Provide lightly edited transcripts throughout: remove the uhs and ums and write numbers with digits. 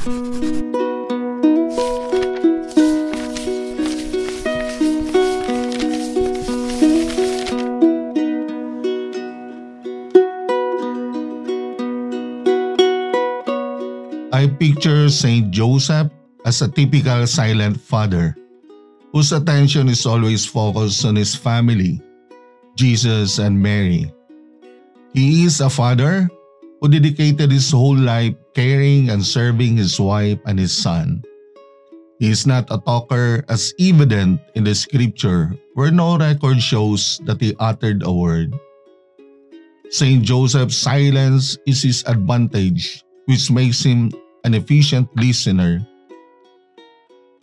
I picture Saint Joseph as a typical silent father whose attention is always focused on his family, Jesus and Mary. He is a father who dedicated his whole life caring and serving his wife and his son. He is not a talker, as evident in the scripture where no record shows that he uttered a word. Saint Joseph's silence is his advantage, which makes him an efficient listener.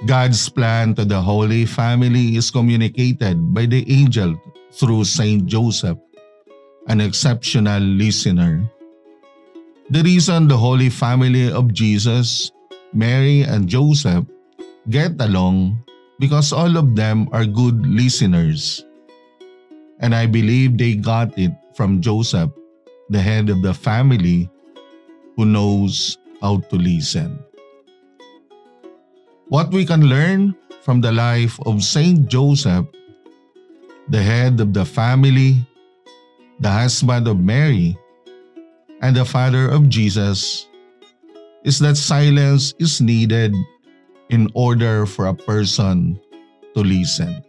God's plan to the Holy Family is communicated by the angel through Saint Joseph, an exceptional listener. The reason the Holy Family of Jesus, Mary and Joseph get along because all of them are good listeners. And I believe they got it from Joseph, the head of the family, who knows how to listen. What we can learn from the life of Saint Joseph, the head of the family, the husband of Mary, and the father of Jesus, is that silence is needed in order for a person to listen.